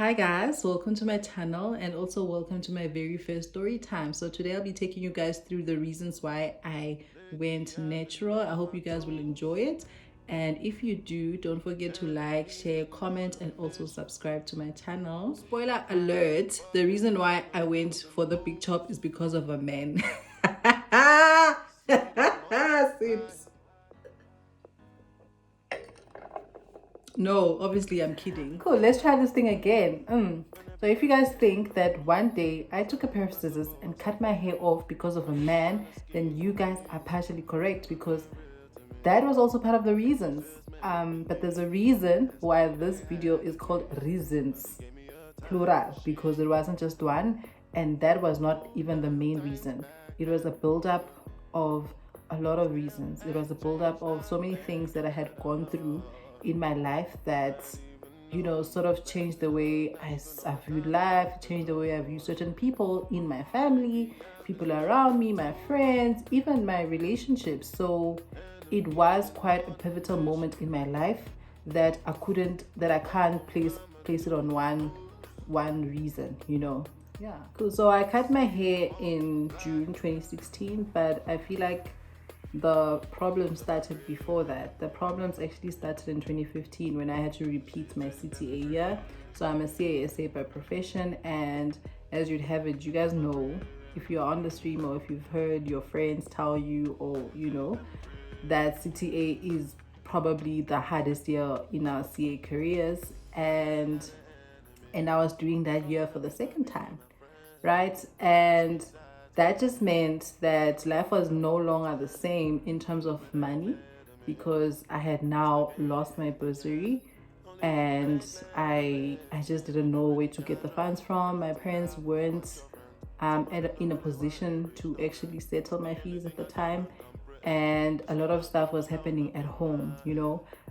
Hi guys, welcome to my channel and also welcome to my very first story time. So today I'll be taking you guys through the reasons why I went natural. I hope you guys will enjoy it. And if you do, don't forget to like, share, comment, and also subscribe to my channel. Spoiler alert, the reason why I went for the big chop is because of a man. Sips. No, obviously I'm kidding. Cool, let's try this thing again. So if you guys think that one day I took a pair of scissors and cut my hair off because of a man, then you guys are partially correct because that was also part of the reasons. But there's a reason why this video is called reasons, plural, because it wasn't just one, and that was not even the main reason. It was a build-up of a lot of reasons. It was a build-up of so many things that I had gone through in my life that sort of changed the way I viewed life, changed the way I view certain people in my family, people around me, my friends, even my relationships. So it was quite a pivotal moment in my life that I can't place it on one reason. Yeah, cool. So I cut my hair in June 2016, but I feel like the problem started before that. The problems actually started in 2015 when I had to repeat my CTA year. So I'm a CASA by profession, and as you'd have it, you guys know, if you're on the stream or if you've heard your friends tell you, or that CTA is probably the hardest year in our CA careers, and I was doing that year for the second time, right? And that just meant that life was no longer the same in terms of money because I had now lost my bursary, and I just didn't know where to get the funds from. My parents weren't in a position to actually settle my fees at the time, and a lot of stuff was happening at home.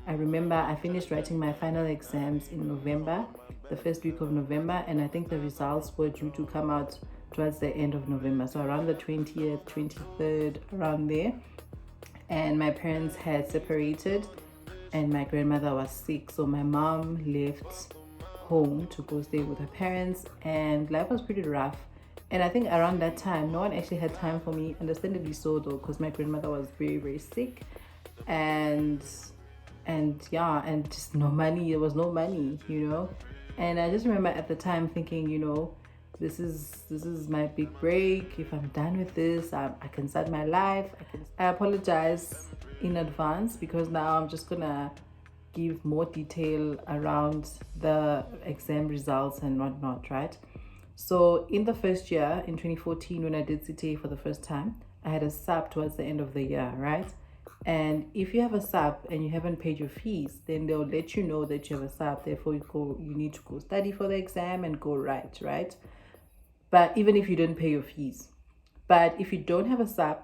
I remember I finished writing my final exams in November, the first week of November, and I think the results were due to come out towards the end of November, so around the 20th, 23rd, around there. And my parents had separated and my grandmother was sick, so my mom left home to go stay with her parents, and life was pretty rough. And I think around that time, no one actually had time for me, understandably so though, because my grandmother was very, very sick. And yeah, and just no money. There was no money, And I just remember at the time thinking, this is my big break. If I'm done with this, I can start my life. I apologize in advance because now I'm just gonna give more detail around the exam results and whatnot, right? So in the first year, in 2014, when I did CTA for the first time, I had a sub towards the end of the year, right? And if you have a sub and you haven't paid your fees, then they'll let you know that you have a sub. Therefore, you need to go study for the exam and go write, right? But even if you didn't pay your fees. But if you don't have a sub,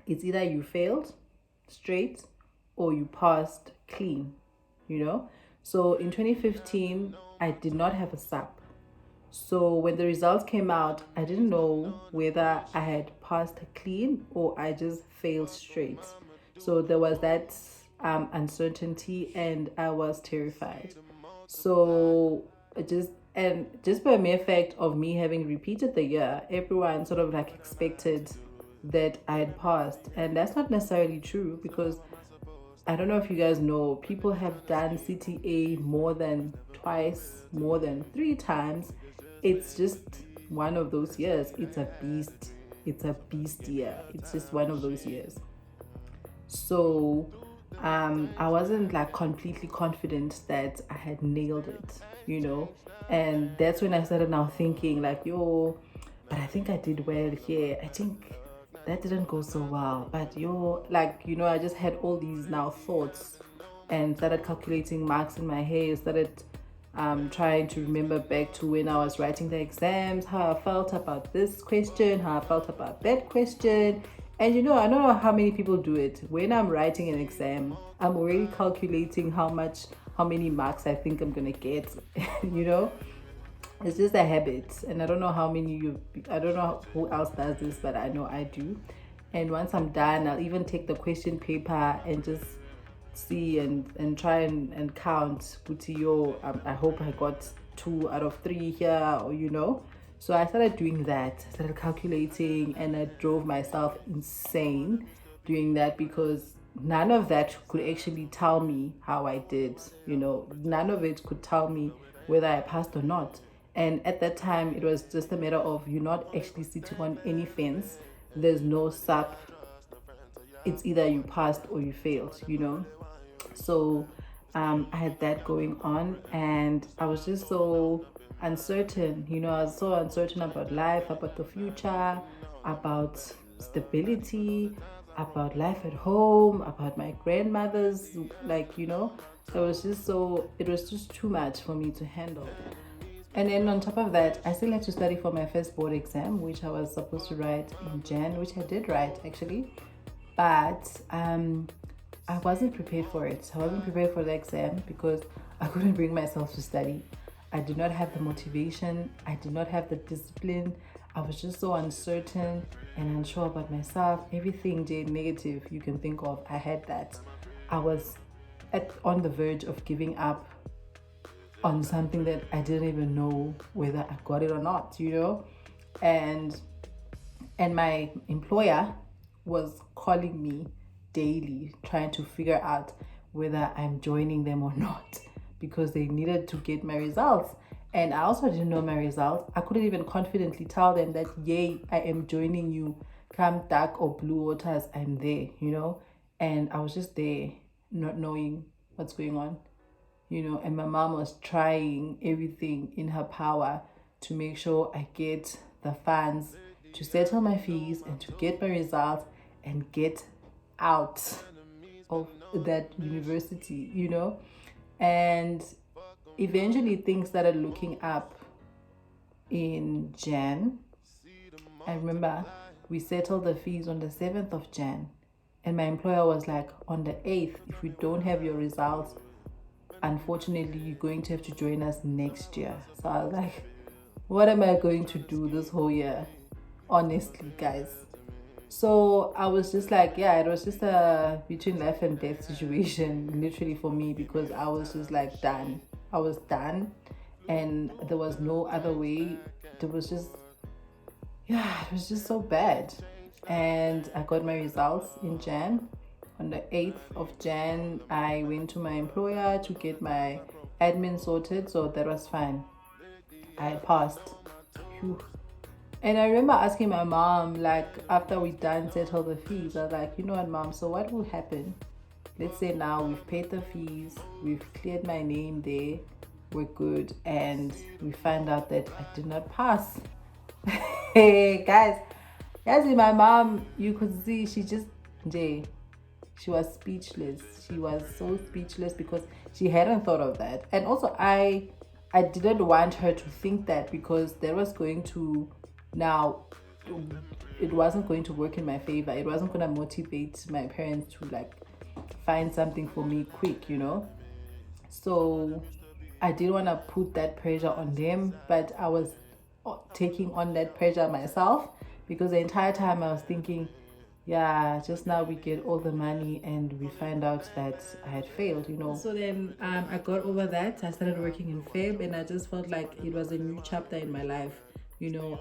it's either you failed straight or you passed clean, So in 2015, I did not have a sub. So when the results came out, I didn't know whether I had passed clean or I just failed straight. So there was that uncertainty, and I was terrified. So just by mere fact of me having repeated the year, everyone sort of like expected that I had passed, and that's not necessarily true because I don't know if you guys know, people have done CTA more than twice, more than 3 times. It's just one of those years. It's a beast. It's a beast year. It's just one of those years. So I wasn't like completely confident that I had nailed it, and that's when I started now thinking like, yo, but I think I did well here. I think that didn't go so well, but I just had all these now thoughts and started calculating marks in my head, started trying to remember back to when I was writing the exams, how I felt about this question, how I felt about that question. And I don't know how many people do it. When I'm writing an exam, I'm already calculating how many marks I think I'm gonna get. It's just a habit, and I don't know I don't know who else does this, but I know I do. And once I'm done, I'll even take the question paper and just see and try and count. I hope I got 2 out of 3 here, or so I started doing that. I started calculating, and I drove myself insane doing that, because none of that could actually tell me how I did. None of it could tell me whether I passed or not. And at that time, it was just a matter of you're not actually sitting on any fence. There's no SAP. It's either you passed or you failed. So I had that going on, and I was just so uncertain. I was so uncertain about life, about the future, about stability, about life at home, about my grandmother's, it was just too much for me to handle. And then on top of that, I still had to study for my first board exam, which I was supposed to write in Jan, which I did write actually. But I wasn't prepared for it. I wasn't prepared for the exam because I couldn't bring myself to study. I did not have the motivation. I did not have the discipline. I was just so uncertain and unsure about myself. Everything negative you can think of, I had that. I was on the verge of giving up on something that I didn't even know whether I got it or not, and my employer was calling me daily trying to figure out whether I'm joining them or not, because they needed to get my results. And I also didn't know my results. I couldn't even confidently tell them that, yay, I am joining you. Come dark or blue waters, I'm there, And I was just there, not knowing what's going on, and my mom was trying everything in her power to make sure I get the funds to settle my fees and to get my results and get out of that university, And eventually things started looking up in Jan. I remember we settled the fees on the 7th of Jan, and my employer was like, on the 8th, if we don't have your results, unfortunately, you're going to have to join us next year. So I was like, what am I going to do this whole year? Honestly, guys. So I was just like, yeah, it was just a between life and death situation, literally, for me, because I was just like done. I was done, and there was no other way. It was just so bad. And I got my results in Jan. On the 8th of Jan, I went to my employer to get my admin sorted, so that was fine. I passed. Whew. And I remember asking my mom, like, after we done settle the fees, I was like, you know what, mom, so what will happen? Let's say now we've paid the fees, we've cleared my name there, we're good, and we find out that I did not pass. Hey, guys, my mom, you could see she just, she was speechless. She was so speechless because she hadn't thought of that. And also I didn't want her to think that, because that was going to, now it wasn't going to work in my favor. It wasn't going to motivate my parents to like find something for me quick, So I didn't want to put that pressure on them, but I was taking on that pressure myself, because the entire time I was thinking, yeah, just now we get all the money and we find out that I had failed, So then I got over that. I started working in Feb, and I just felt like it was a new chapter in my life.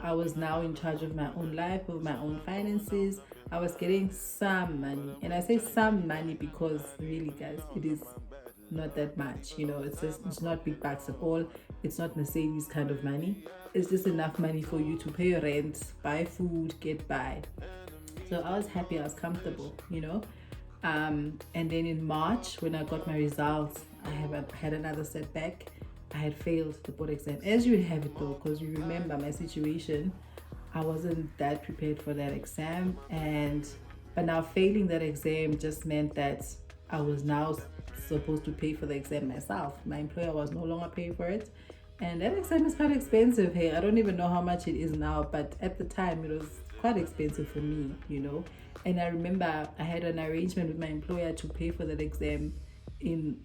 I was now in charge of my own life, of my own finances. I was getting some money, and I say some money because really, guys, it is not that much. It's not big bucks at all. It's not Mercedes kind of money. It's just enough money for you to pay your rent, buy food, get by. So I was happy, I was comfortable, And then in March, when I got my results, I had another setback. I had failed the board exam, as you would have it though, because you remember my situation. I wasn't that prepared for that exam, but now failing that exam just meant that I was now supposed to pay for the exam myself. My employer was no longer paying for it, and that exam is quite expensive. Hey, I don't even know how much it is now, but at the time it was quite expensive for me, And I remember I had an arrangement with my employer to pay for that exam in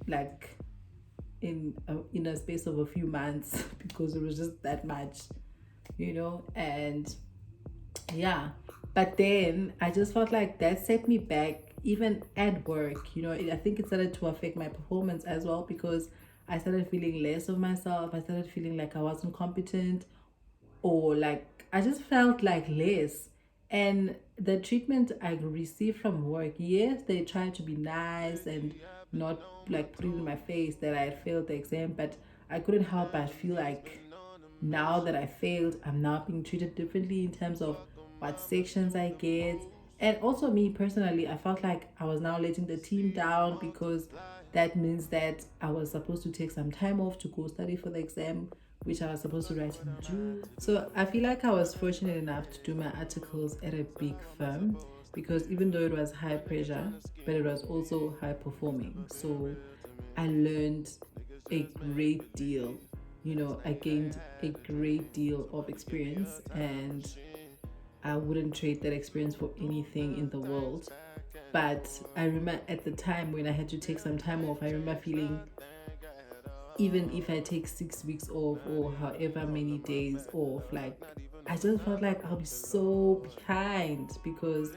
a space of a few months, because it was just that much, and yeah. But then I just felt like that set me back, even at work. I think it started to affect my performance as well, because I started feeling less of myself. I started feeling like I wasn't competent, or like I just felt like less. And the treatment I received from work, yes, they tried to be nice and not like put it in my face that I had failed the exam, but I couldn't help but feel like now that I failed, I'm now being treated differently in terms of what sections I get. And also, me personally, I felt like I was now letting the team down because that means that I was supposed to take some time off to go study for the exam, which I was supposed to write in June. So I feel like I was fortunate enough to do my articles at a big firm because even though it was high pressure, but it was also high performing. So I learned a great deal. I gained a great deal of experience, and I wouldn't trade that experience for anything in the world. But I remember at the time when I had to take some time off, I remember feeling even if I take 6 weeks off or however many days off, like I just felt like I'll be so behind because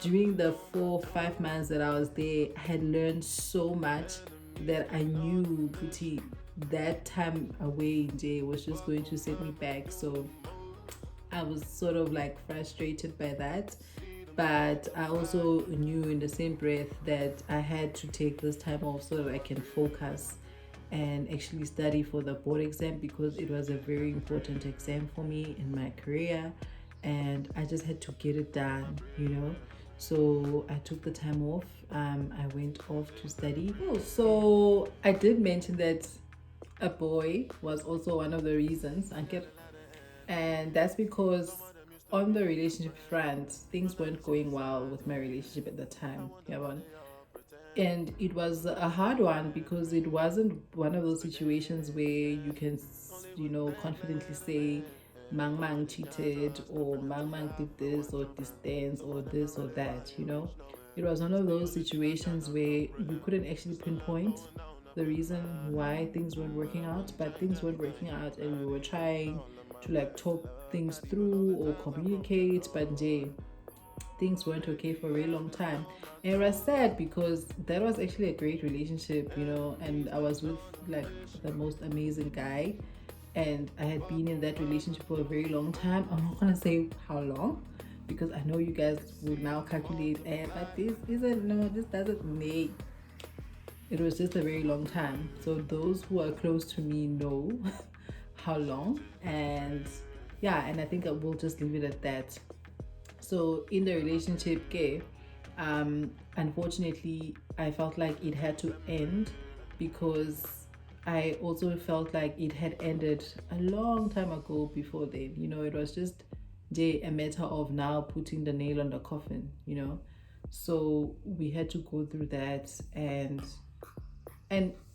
during the 4 5 months that I was there, I had learned so much that I knew Puti that time away in jail was just going to set me back. So I was sort of like frustrated by that. But I also knew in the same breath that I had to take this time off so that I can focus and actually study for the board exam because it was a very important exam for me in my career, and I just had to get it done. So I took the time off. I went off to study. So I did mention that a boy was also one of the reasons I get, and that's because on the relationship front, things weren't going well with my relationship at the time. Yeah, and it was a hard one because it wasn't one of those situations where you can confidently say mang mang cheated or mang mang did this or distance or this or that. It was one of those situations where you couldn't actually pinpoint the reason why things weren't working out, but things weren't working out and we were trying to like talk things through or communicate, but things weren't okay for a very long time. And it was sad because that was actually a great relationship, and I was with like the most amazing guy, and I had been in that relationship for a very long time. I'm not gonna say how long because I know you guys will now calculate, but this doesn't make. It was just a very long time. So those who are close to me know how long, and yeah, and I think I will just leave it at that. So in the relationship, unfortunately, I felt like it had to end because I also felt like it had ended a long time ago before then. It was just a matter of now putting the nail on the coffin. So we had to go through that, and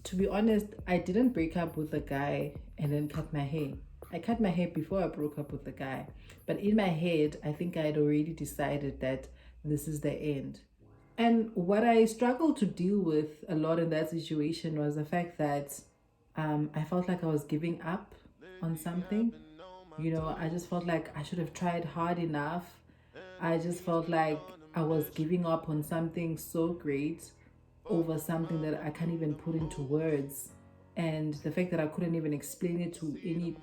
to be honest, I didn't break up with the guy and then cut my hair. I cut my hair before I broke up with the guy. But in my head, I think I had already decided that this is the end. And what I struggled to deal with a lot in that situation was the fact that I felt like I was giving up on something. I just felt like I should have tried hard enough. I just felt like I was giving up on something so great over something that I can't even put into words. And the fact that I couldn't even explain it to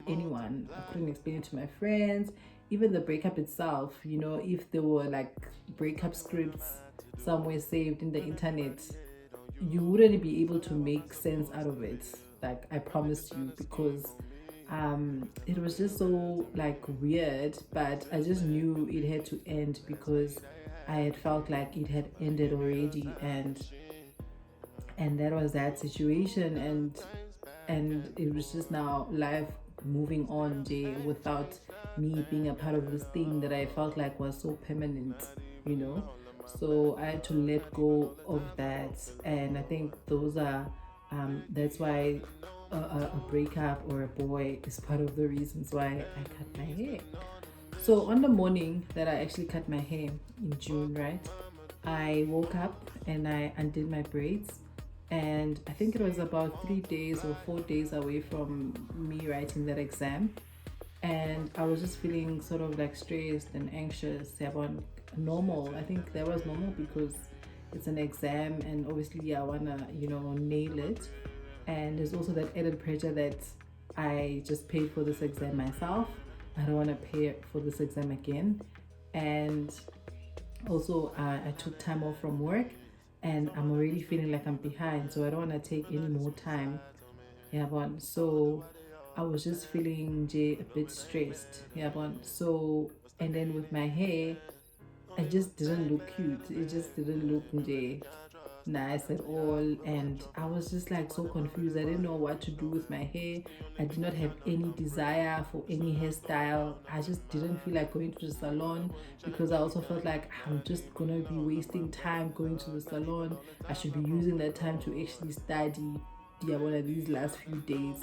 anyone, I couldn't explain it to my friends, even the breakup itself. If there were like breakup scripts somewhere saved in the internet, you wouldn't be able to make sense out of it. Like I promise you, because it was just so like weird, but I just knew it had to end because I had felt like it had ended already, and that was that situation, and it was just now life moving on without me being a part of this thing that I felt like was so permanent. So I had to let go of that, and I think those are that's why a breakup or a boy is part of the reasons why I cut my hair. So on the morning that I actually cut my hair in June, right, I woke up and I undid my braids, and I think it was about 3 days or 4 days away from me writing that exam, and I was just feeling sort of like stressed and anxious about normal. I think that was normal because it's an exam and obviously I wanna nail it. and there's also that added pressure that I just paid for this exam myself. I don't want to pay for this exam again. And also I took time off from work, and I'm already feeling like I'm behind, so I don't want to take any more time. Yeah, but so I was just feeling a bit stressed. Yeah, but so, and then with my hair, I just didn't look cute. It just didn't look nice at all, and I was just like so confused. I didn't know what to do with my hair. I did not have any desire for any hairstyle. I just didn't feel like going to the salon, because I also felt like I'm just gonna be wasting time going to the salon. I should be using that time to actually study, yeah, one of these last few days.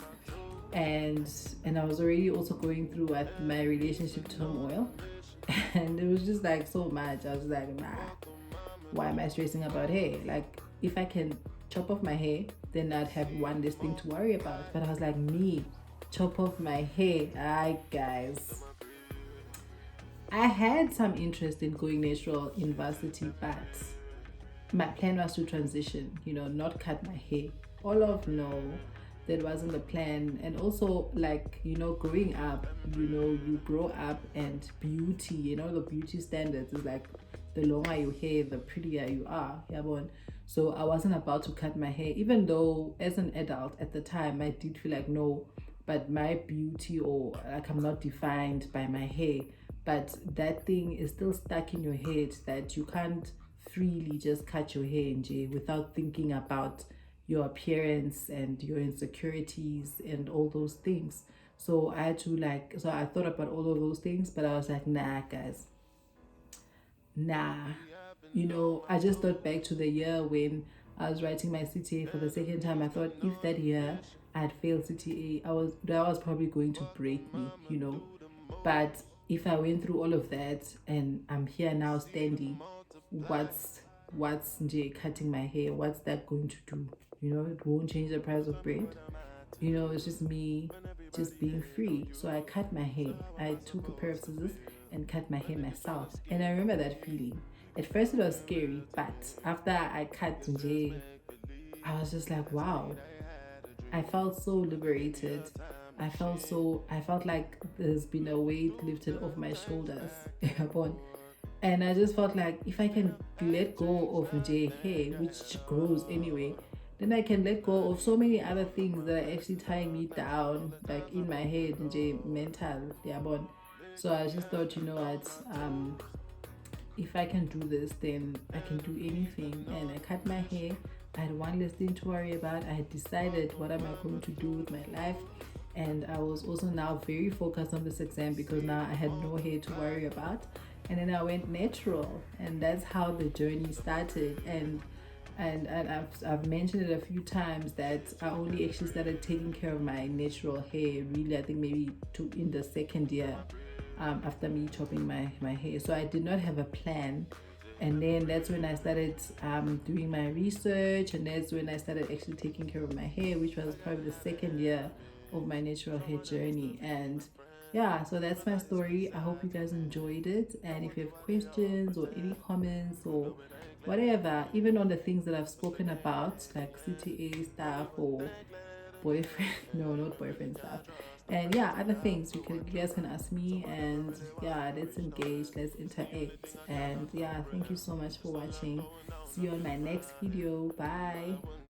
And I was already also going through my relationship turmoil, and it was just like so much. I was like, nah, why am I stressing about hair? Like, if I can chop off my hair, then I'd have one less thing to worry about. But I was like, me, chop off my hair. Guys, I had some interest in going natural in varsity, but my plan was to transition, not cut my hair. All of no, that wasn't the plan. And also, like, growing up, you grow up, and beauty, the beauty standards is like, the longer your hair, the prettier you are. Yeah, bon. So I wasn't about to cut my hair, even though as an adult at the time I did feel like, no, but my beauty, or like, I'm not defined by my hair. But that thing is still stuck in your head, that you can't freely just cut your hair in without thinking about your appearance and your insecurities and all those things. So I had to so I thought about all of those things, but I was like, nah, guys, nah. I just thought back to the year when I was writing my CTA for the second time. I thought, if that year I had failed CTA, that was probably going to break me. But if I went through all of that and I'm here now standing, what's cutting my hair? What's that going to do? It won't change the price of bread. It's just me just being free. So I cut my hair. I took a pair of scissors and cut my hair myself. And I remember that feeling. At first it was scary, but after I cut I was just like, wow. I felt so liberated. I felt like there's been a weight lifted off my shoulders. And I just felt like, if I can let go of hair, which grows anyway, then I can let go of so many other things that are actually tying me down, like in my head, mental. Yeah, but so I just thought, what, if I can do this, then I can do anything. And I cut my hair. I had one less thing to worry about. I had decided what am I going to do with my life. And I was also now very focused on this exam, because now I had no hair to worry about. And then I went natural, and that's how the journey started. And I've mentioned it a few times that I only actually started taking care of my natural hair, really, I think maybe in the second year, after me chopping my hair. So I did not have a plan. And then that's when I started doing my research, and that's when I started actually taking care of my hair, which was probably the second year of my natural hair journey. And yeah, so that's my story. I hope you guys enjoyed it. And if you have questions or any comments or whatever, even on the things that I've spoken about, like CTA stuff or boyfriend, no, not boyfriend stuff, and yeah, other things, you guys can ask me. And yeah, let's engage, let's interact. And yeah, thank you so much for watching. See you on my next video. Bye.